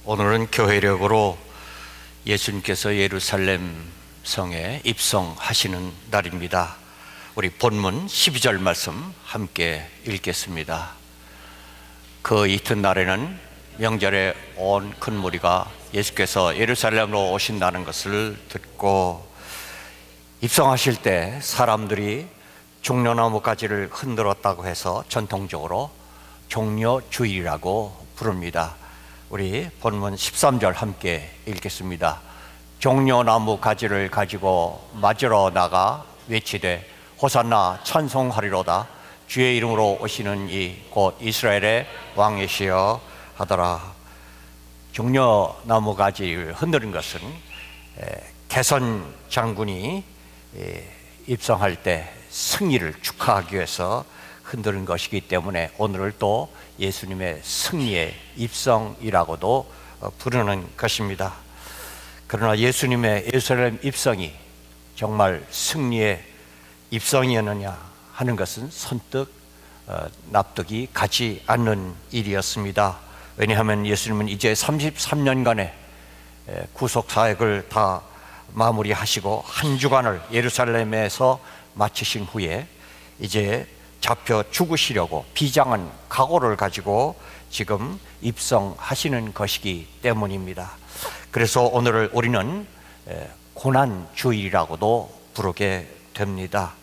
오늘은 교회력으로 예수님께서 예루살렘 성에 입성하시는 날입니다. 우리 본문 12절 말씀 함께 읽겠습니다. 그 이튿날에는 명절에 온 큰 무리가 예수께서 예루살렘으로 오신다는 것을 듣고 입성하실 때 사람들이 종려나무 가지를 흔들었다고 해서 전통적으로 종려주일이라고 부릅니다. 우리 본문 13절 함께 읽겠습니다. 종려나무 가지를 가지고 맞으러 나가 외치되 호산나 찬송하리로다. 주의 이름으로 오시는 이 곧 이스라엘의 왕이시여 하더라. 종려나무 가지를 흔드는 것은 개선 장군이 입성할 때 승리를 축하하기 위해서 흔드는 것이기 때문에 오늘을 또 예수님의 승리의 입성이라고도 부르는 것입니다. 그러나 예수님의 예루살렘 입성이 정말 승리의 입성이었느냐 하는 것은 선뜻 납득이 가지 않는 일이었습니다. 왜냐하면 예수님은 이제 33년간의 구속사역을 다 마무리하시고 한 주간을 예루살렘에서 마치신 후에 이제 잡혀 죽으시려고 비장한 각오를 가지고 지금 입성하시는 것이기 때문입니다. 그래서 오늘을 우리는 고난주일이라고도 부르게 됩니다.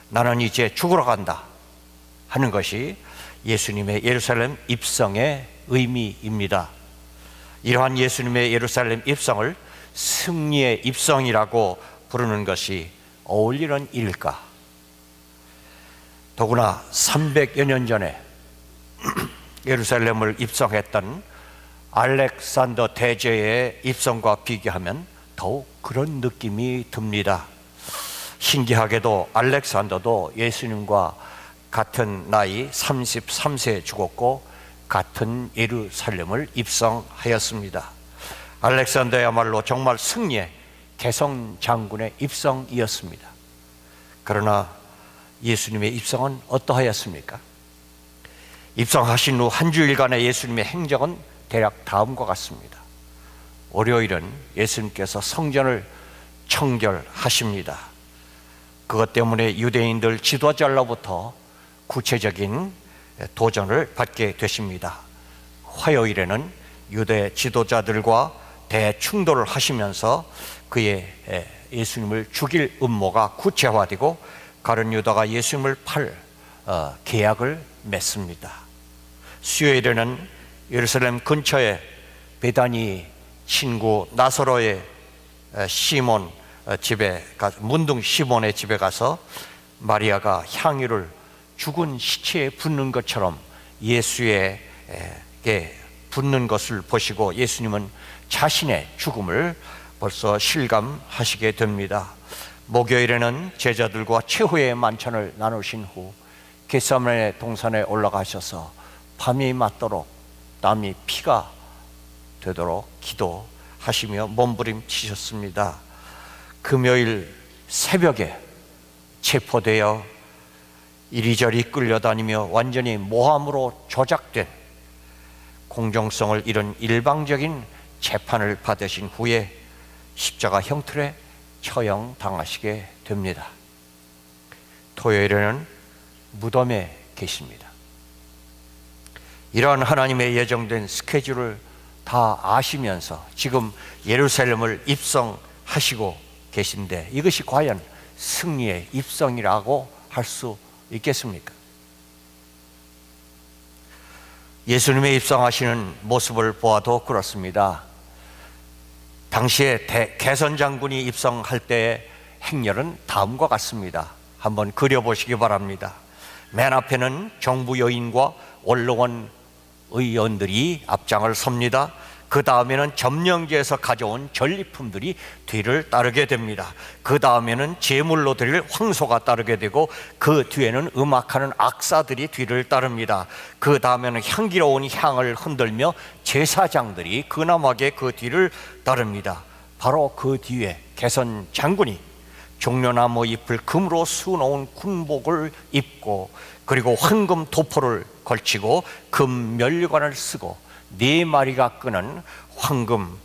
나는 이제 죽으러 간다 하는 것이 예수님의 예루살렘 입성의 의미입니다. 이러한 예수님의 예루살렘 입성을 승리의 입성이라고 부르는 것이 어울리는 일일까? 더구나 300여 년 전에 예루살렘을 입성했던 알렉산더 대제의 입성과 비교하면 더욱 그런 느낌이 듭니다. 신기하게도 알렉산더도 예수님과 같은 나이 33세에 죽었고 같은 예루살렘을 입성하였습니다. 알렉산더야말로 정말 승리의 개성 장군의 입성이었습니다. 그러나 예수님의 입성은 어떠하였습니까? 입성하신 후 한 주일간의 예수님의 행적은 대략 다음과 같습니다. 월요일은 예수님께서 성전을 청결하십니다. 그것 때문에 유대인들 지도자로부터 구체적인 도전을 받게 되십니다. 화요일에는 유대 지도자들과 대충돌을 하시면서 그의 예수님을 죽일 음모가 구체화되고 가룟 유다가 예수님을 팔 계약을 맺습니다. 수요일에는 예루살렘 근처에 베다니 친구 나사로의 시몬 집에 문둥 시몬의 집에 가서 마리아가 향유를 죽은 시체에 붓는 것처럼 예수에게 붓는 것을 보시고 예수님은 자신의 죽음을 벌써 실감하시게 됩니다. 목요일에는 제자들과 최후의 만찬을 나누신 후 겟세마네 동산에 올라가셔서 밤이 맞도록 땀이 피가 되도록 기도하시며 몸부림치셨습니다. 금요일 새벽에 체포되어 이리저리 끌려다니며 완전히 모함으로 조작된 공정성을 잃은 일방적인 재판을 받으신 후에 십자가 형틀에 처형당하시게 됩니다. 토요일에는 무덤에 계십니다. 이러한 하나님의 예정된 스케줄을 다 아시면서 지금 예루살렘을 입성하시고 계신데 이것이 과연 승리의 입성이라고 할 수 있겠습니까? 예수님의 입성하시는 모습을 보아도 그렇습니다. 당시에 개선 장군이 입성할 때의 행렬은 다음과 같습니다. 한번 그려보시기 바랍니다. 맨 앞에는 정부 요인과 원로원 의원들이 앞장을 섭니다. 그 다음에는 점령지에서 가져온 전리품들이 뒤를 따르게 됩니다. 그 다음에는 제물로 드릴 황소가 따르게 되고 그 뒤에는 음악하는 악사들이 뒤를 따릅니다. 그 다음에는 향기로운 향을 흔들며 제사장들이 근엄하게 그 뒤를 따릅니다. 바로 그 뒤에 개선 장군이 종려나무 잎을 금으로 수놓은 군복을 입고 그리고 황금 도포를 걸치고 금 면류관을 쓰고 4마리가 끄는 황금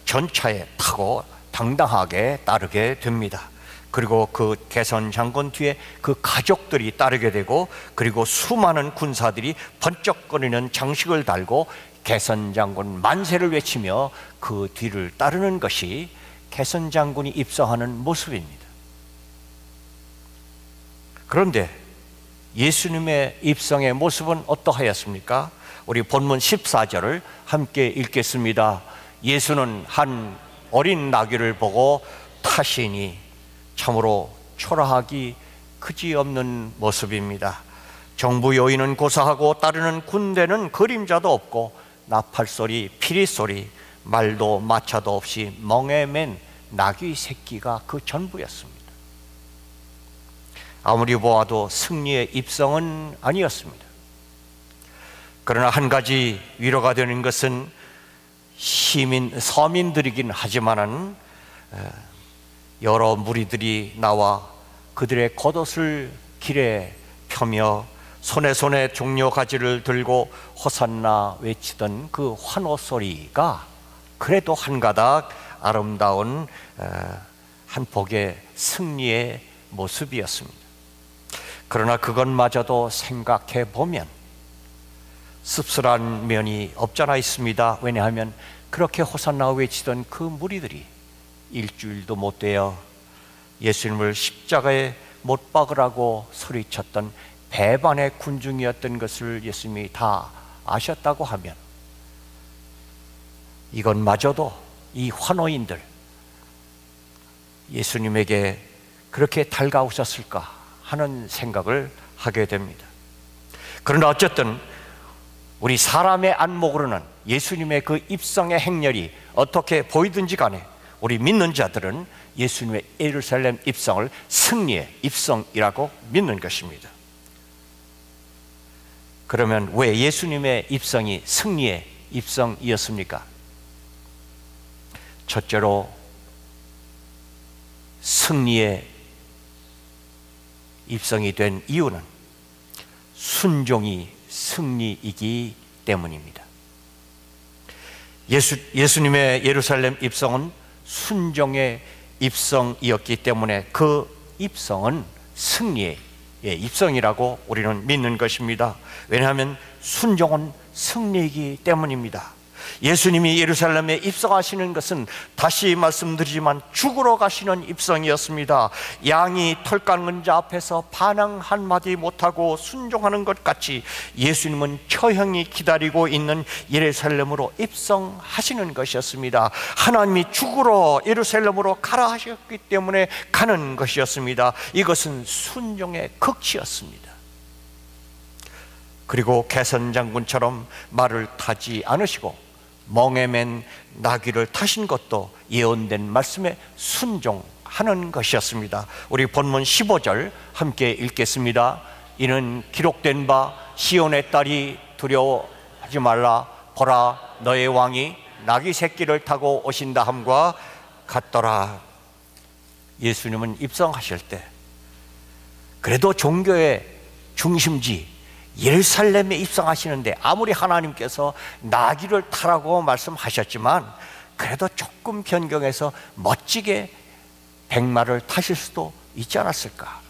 전차에 타고 당당하게 따르게 됩니다. 그리고 그 개선 장군 뒤에 그 가족들이 따르게 되고, 그리고 수많은 군사들이 번쩍거리는 장식을 달고 개선 장군 만세를 외치며 그 뒤를 따르는 것이 개선 장군이 입성하는 모습입니다. 그런데 예수님의 입성의 모습은 어떠하였습니까? 우리 본문 14절을 함께 읽겠습니다. 예수는 한 어린 나귀를 보고 타시니 참으로 초라하기 그지없는 모습입니다. 정부 요인은 고사하고 따르는 군대는 그림자도 없고 나팔소리, 피리소리, 말도 마차도 없이 멍에 맨 나귀 새끼가 그 전부였습니다. 아무리 보아도 승리의 입성은 아니었습니다. 그러나 한 가지 위로가 되는 것은 서민들이긴 하지만은 여러 무리들이 나와 그들의 겉옷을 길에 펴며 손에 종려 가지를 들고 호산나 외치던 그 환호 소리가 그래도 한 가닥 아름다운 한 폭의 승리의 모습이었습니다. 그러나 그것마저도 생각해 보면 씁쓸한 면이 없잖아 있습니다. 왜냐하면 그렇게 호산나 외치던 그 무리들이 일주일도 못 되어 예수님을 십자가에 못 박으라고 소리쳤던 배반의 군중이었던 것을 예수님이 다 아셨다고 하면, 이것마저도 이 환호인들 예수님에게 그렇게 달가우셨을까 하는 생각을 하게 됩니다. 그러나 어쨌든 우리 사람의 안목으로는 예수님의 그 입성의 행렬이 어떻게 보이든지 간에 우리 믿는 자들은 예수님의 예루살렘 입성을 승리의 입성이라고 믿는 것입니다. 그러면 왜 예수님의 입성이 승리의 입성이었습니까? 첫째로 승리의 입성이 된 이유는 순종이 승리이기 때문입니다. 예수님의 예루살렘 입성은 순종의 입성이었기 때문에 그 입성은 승리의 입성이라고 우리는 믿는 것입니다. 왜냐하면 순종은 승리이기 때문입니다. 예수님이 예루살렘에 입성하시는 것은 다시 말씀드리지만 죽으러 가시는 입성이었습니다. 양이 털 깎는 자 앞에서 반항 한마디 못하고 순종하는 것 같이 예수님은 처형이 기다리고 있는 예루살렘으로 입성하시는 것이었습니다. 하나님이 죽으러 예루살렘으로 가라 하셨기 때문에 가는 것이었습니다. 이것은 순종의 극치였습니다. 그리고 개선 장군처럼 말을 타지 않으시고 멍에 맨 나귀를 타신 것도 예언된 말씀에 순종하는 것이었습니다. 우리 본문 15절 함께 읽겠습니다. 이는 기록된 바 시온의 딸이 두려워하지 말라. 보라, 너의 왕이 나귀 새끼를 타고 오신다 함과 같더라. 예수님은 입성하실 때 그래도 종교의 중심지 예루살렘에 입성하시는데 아무리 하나님께서 나귀를 타라고 말씀하셨지만 그래도 조금 변경해서 멋지게 백마를 타실 수도 있지 않았을까?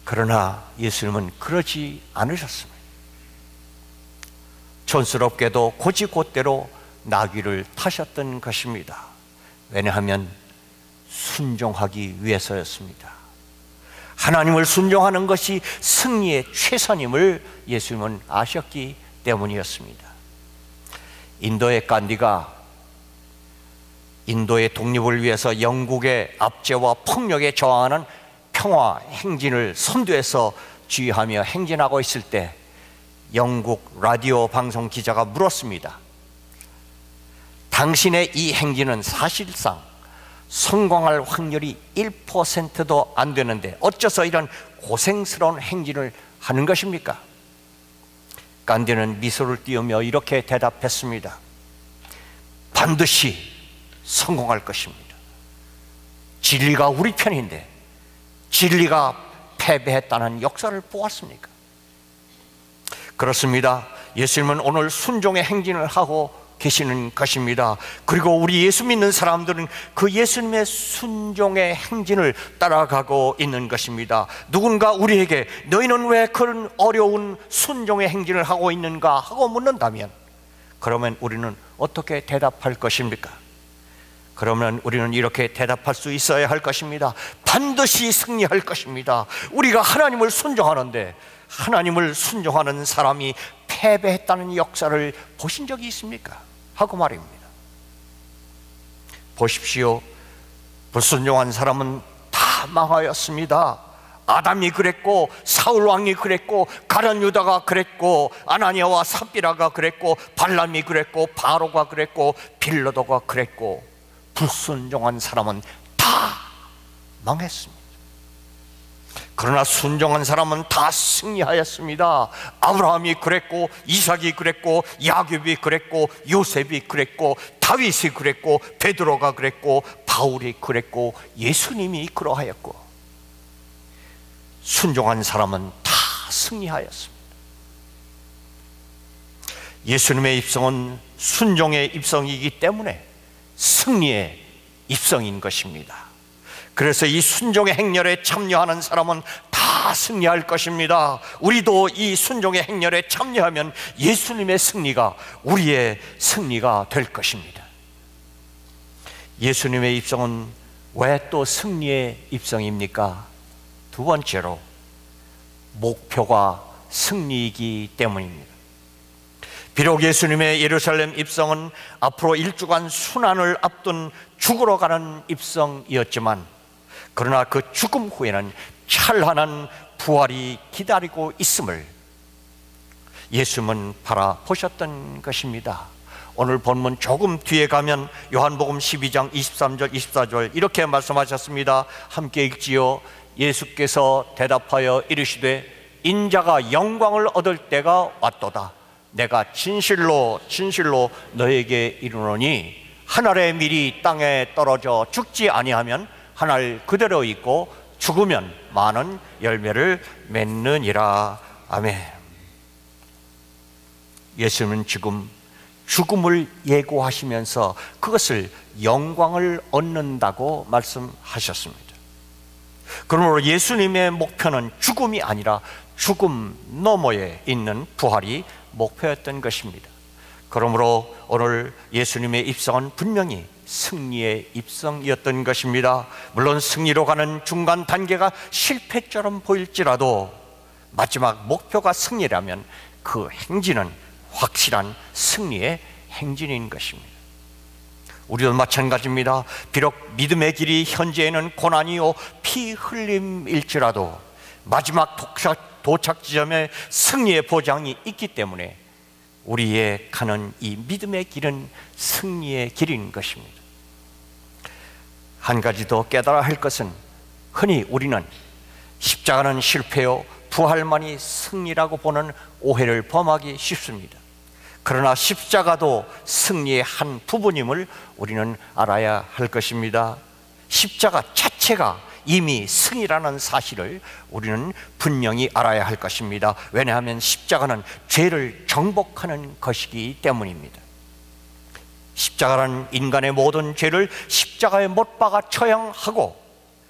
그러나 예수님은 그러지 않으셨습니다. 촌스럽게도 곧이곧대로 나귀를 타셨던 것입니다. 왜냐하면 순종하기 위해서였습니다. 하나님을 순종하는 것이 승리의 최선임을 예수님은 아셨기 때문이었습니다. 인도의 간디가 인도의 독립을 위해서 영국의 압제와 폭력에 저항하는 평화 행진을 선두에서 지휘하며 행진하고 있을 때 영국 라디오 방송 기자가 물었습니다. 당신의 이 행진은 사실상 성공할 확률이 1%도 안 되는데 어째서 이런 고생스러운 행진을 하는 것입니까? 간디는 미소를 띄우며 이렇게 대답했습니다. 반드시 성공할 것입니다. 진리가 우리 편인데 진리가 패배했다는 역사를 보았습니까? 그렇습니다. 예수님은 오늘 순종의 행진을 하고 계시는 것입니다. 그리고 우리 예수 믿는 사람들은 그 예수님의 순종의 행진을 따라가고 있는 것입니다. 누군가 우리에게 너희는 왜 그런 어려운 순종의 행진을 하고 있는가 하고 묻는다면, 그러면 우리는 어떻게 대답할 것입니까? 그러면 우리는 이렇게 대답할 수 있어야 할 것입니다. 반드시 승리할 것입니다. 우리가 하나님을 순종하는데, 하나님을 순종하는 사람이 패배했다는 역사를 보신 적이 있습니까? 하고 말입니다. 보십시오. 불순종한 사람은 다 망하였습니다. 아담이 그랬고, 사울 왕이 그랬고, 가룟 유다가 그랬고, 아나니아와 삽비라가 그랬고, 발람이 그랬고, 바로가 그랬고, 빌라도가 그랬고, 불순종한 사람은 다 망했습니다. 그러나 순종한 사람은 다 승리하였습니다. 아브라함이 그랬고, 이삭이 그랬고, 야곱이 그랬고, 요셉이 그랬고, 다윗이 그랬고, 베드로가 그랬고, 바울이 그랬고, 예수님이 그러하였고, 순종한 사람은 다 승리하였습니다. 예수님의 입성은 순종의 입성이기 때문에 승리의 입성인 것입니다. 그래서 이 순종의 행렬에 참여하는 사람은 다 승리할 것입니다. 우리도 이 순종의 행렬에 참여하면 예수님의 승리가 우리의 승리가 될 것입니다. 예수님의 입성은 왜 또 승리의 입성입니까? 두 번째로, 목표가 승리이기 때문입니다. 비록 예수님의 예루살렘 입성은 앞으로 1주간 순환을 앞둔 죽으러 가는 입성이었지만, 그러나 그 죽음 후에는 찬란한 부활이 기다리고 있음을 예수님은 바라보셨던 것입니다. 오늘 본문 조금 뒤에 가면 요한복음 12장 23절 24절 이렇게 말씀하셨습니다. 함께 읽지요. 예수께서 대답하여 이르시되 인자가 영광을 얻을 때가 왔도다. 내가 진실로 진실로 너에게 이르노니 한 알의 밀이 땅에 떨어져 죽지 아니하면 한 알 그대로 있고 죽으면 많은 열매를 맺느니라. 아멘. 예수님은 지금 죽음을 예고하시면서 그것을 영광을 얻는다고 말씀하셨습니다. 그러므로 예수님의 목표는 죽음이 아니라 죽음 너머에 있는 부활이 목표였던 것입니다. 그러므로 오늘 예수님의 입성은 분명히 승리의 입성이었던 것입니다. 물론 승리로 가는 중간 단계가 실패처럼 보일지라도 마지막 목표가 승리라면 그 행진은 확실한 승리의 행진인 것입니다. 우리도 마찬가지입니다. 비록 믿음의 길이 현재에는 고난이요 피 흘림일지라도 마지막 도착 지점에 승리의 보장이 있기 때문에 우리의 가는 이 믿음의 길은 승리의 길인 것입니다. 한 가지 더 깨달아야 할 것은, 흔히 우리는 십자가는 실패요 부활만이 승리라고 보는 오해를 범하기 쉽습니다. 그러나 십자가도 승리의 한 부분임을 우리는 알아야 할 것입니다. 십자가 자체가 이미 승리라는 사실을 우리는 분명히 알아야 할 것입니다. 왜냐하면 십자가는 죄를 정복하는 것이기 때문입니다. 십자가는 인간의 모든 죄를 십자가에 못 박아 처형하고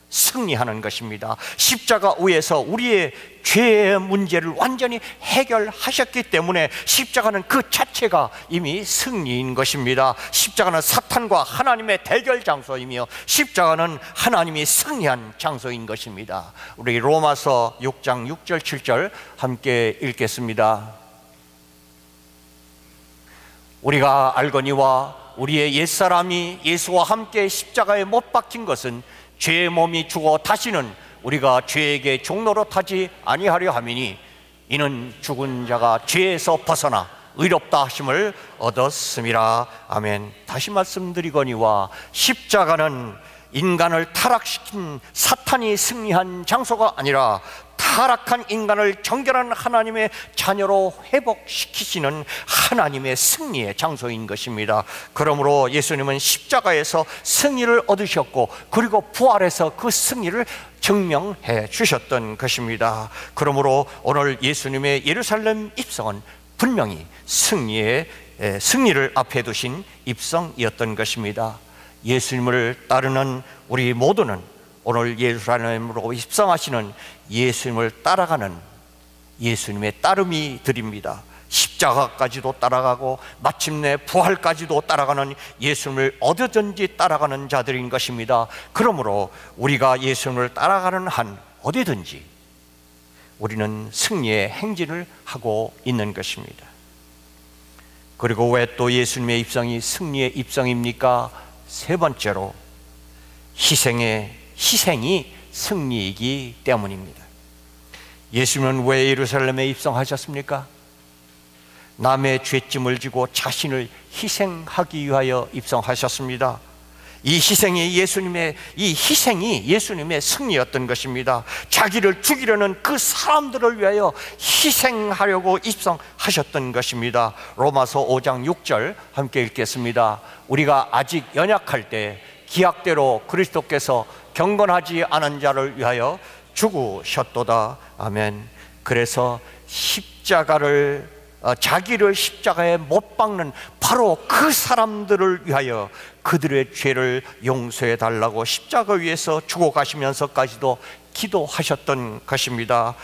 승리하는 것입니다. 십자가 위에서 우리의 죄의 문제를 완전히 해결하셨기 때문에 십자가는 그 자체가 이미 승리인 것입니다. 십자가는 사탄과 하나님의 대결 장소이며 십자가는 하나님이 승리한 장소인 것입니다. 우리 로마서 6장 6절 7절 함께 읽겠습니다. 우리가 알거니와 우리의 옛사람이 예수와 함께 십자가에 못 박힌 것은 죄의 몸이 죽어 다시는 우리가 죄에게 종로로 타지 아니하려 함이니 이는 죽은 자가 죄에서 벗어나 의롭다 하심을 얻었음이라. 아멘. 다시 말씀드리거니와 십자가는 인간을 타락시킨 사탄이 승리한 장소가 아니라 타락한 인간을 정결한 하나님의 자녀로 회복시키시는 하나님의 승리의 장소인 것입니다. 그러므로 예수님은 십자가에서 승리를 얻으셨고 그리고 부활해서 그 승리를 증명해 주셨던 것입니다. 그러므로 오늘 예수님의 예루살렘 입성은 분명히 승리를 앞에 두신 입성이었던 것입니다. 예수님을 따르는 우리 모두는 오늘 예루살렘으로 입성하시는 예수님을 따라가는 예수님의 따름이 드립니다. 십자가까지도 따라가고 마침내 부활까지도 따라가는 예수님을 어디든지 따라가는 자들인 것입니다. 그러므로 우리가 예수님을 따라가는 한 어디든지 우리는 승리의 행진을 하고 있는 것입니다. 그리고 왜 또 예수님의 입성이 승리의 입성입니까? 세 번째로 희생이 승리이기 때문입니다. 예수님은 왜 예루살렘에 입성하셨습니까? 남의 죄짐을 지고 자신을 희생하기 위하여 입성하셨습니다. 이 희생이 예수님의 승리였던 것입니다. 자기를 죽이려는 그 사람들을 위하여 희생하려고 입성하셨던 것입니다. 로마서 5장 6절 함께 읽겠습니다. 우리가 아직 연약할 때 기약대로 그리스도께서 경건하지 않은 자를 위하여 죽으셨도다. 아멘. 그래서 자기를 십자가에 못 박는 바로 그 사람들을 위하여 그들의 죄를 용서해 달라고 십자가 위에서 죽어가시면서까지도 기도하셨던 것입니다.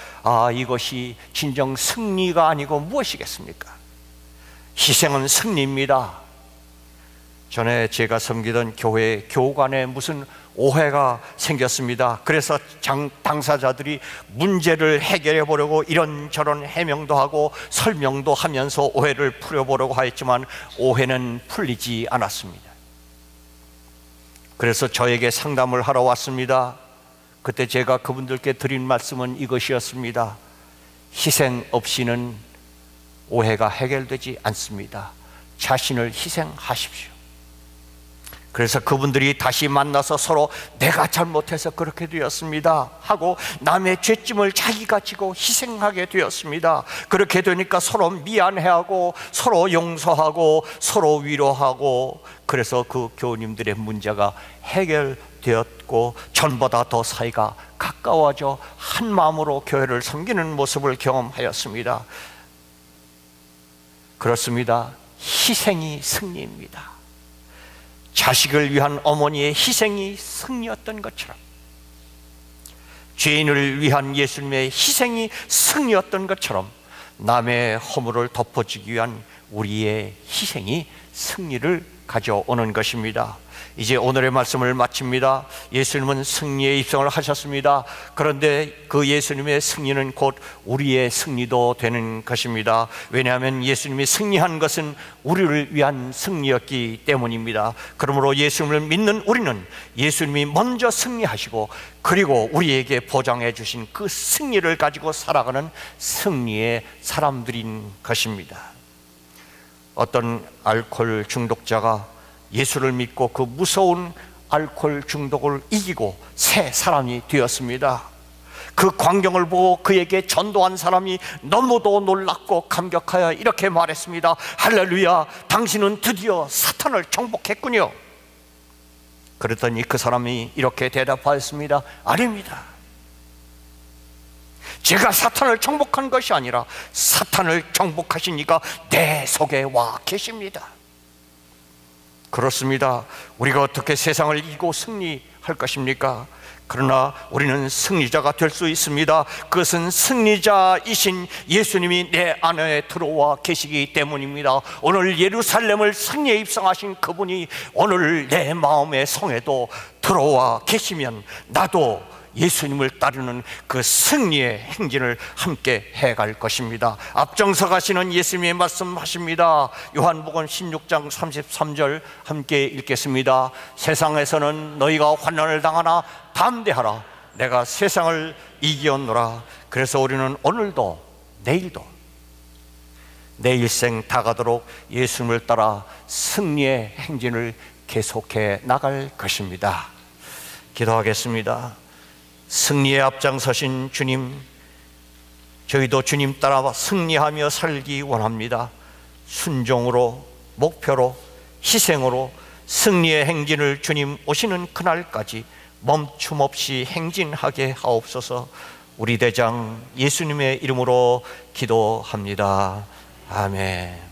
이것이 진정 승리가 아니고 무엇이겠습니까? 희생은 승리입니다. 전에 제가 섬기던 교회 교우간에 무슨 오해가 생겼습니다. 그래서 당사자들이 문제를 해결해 보려고 이런저런 해명도 하고 설명도 하면서 오해를 풀어보려고 하였지만 오해는 풀리지 않았습니다. 그래서 저에게 상담을 하러 왔습니다. 그때 제가 그분들께 드린 말씀은 이것이었습니다. 희생 없이는 오해가 해결되지 않습니다. 자신을 희생하십시오. 그래서 그분들이 다시 만나서 서로 내가 잘못해서 그렇게 되었습니다 하고 남의 죄짐을 자기가 지고 희생하게 되었습니다. 그렇게 되니까 서로 미안해하고 서로 용서하고 서로 위로하고, 그래서 그 교우님들의 문제가 해결되었고 전보다 더 사이가 가까워져 한 마음으로 교회를 섬기는 모습을 경험하였습니다. 그렇습니다. 희생이 승리입니다. 자식을 위한 어머니의 희생이 승리였던 것처럼, 죄인을 위한 예수님의 희생이 승리였던 것처럼, 남의 허물을 덮어주기 위한 우리의 희생이 승리를 가져오는 것입니다. 이제 오늘의 말씀을 마칩니다. 예수님은 승리의 입성을 하셨습니다. 그런데 그 예수님의 승리는 곧 우리의 승리도 되는 것입니다. 왜냐하면 예수님이 승리한 것은 우리를 위한 승리였기 때문입니다. 그러므로 예수님을 믿는 우리는 예수님이 먼저 승리하시고 그리고 우리에게 보장해 주신 그 승리를 가지고 살아가는 승리의 사람들인 것입니다. 어떤 알코올 중독자가 예수를 믿고 그 무서운 알코올 중독을 이기고 새 사람이 되었습니다. 그 광경을 보고 그에게 전도한 사람이 너무도 놀랍고 감격하여 이렇게 말했습니다. 할렐루야, 당신은 드디어 사탄을 정복했군요. 그랬더니 그 사람이 이렇게 대답하였습니다. 아닙니다. 제가 사탄을 정복한 것이 아니라 사탄을 정복하신 이가 내 속에 와 계십니다. 그렇습니다. 우리가 어떻게 세상을 이기고 승리할 것입니까? 그러나 우리는 승리자가 될 수 있습니다. 그것은 승리자이신 예수님이 내 안에 들어와 계시기 때문입니다. 오늘 예루살렘을 승리에 입성하신 그분이 오늘 내 마음의 성에도 들어와 계시면 나도 예수님을 따르는 그 승리의 행진을 함께 해갈 것입니다. 앞장서 가시는 예수님의 말씀하십니다. 요한복음 16장 33절 함께 읽겠습니다. 세상에서는 너희가 환난을 당하나 담대하라, 내가 세상을 이기었노라. 그래서 우리는 오늘도 내일도 내 일생 다가도록 예수님을 따라 승리의 행진을 계속해 나갈 것입니다. 기도하겠습니다. 승리에 앞장서신 주님, 저희도 주님 따라 승리하며 살기 원합니다. 순종으로, 목표로, 희생으로 승리의 행진을 주님 오시는 그날까지 멈춤 없이 행진하게 하옵소서. 우리 대장 예수님의 이름으로 기도합니다. 아멘.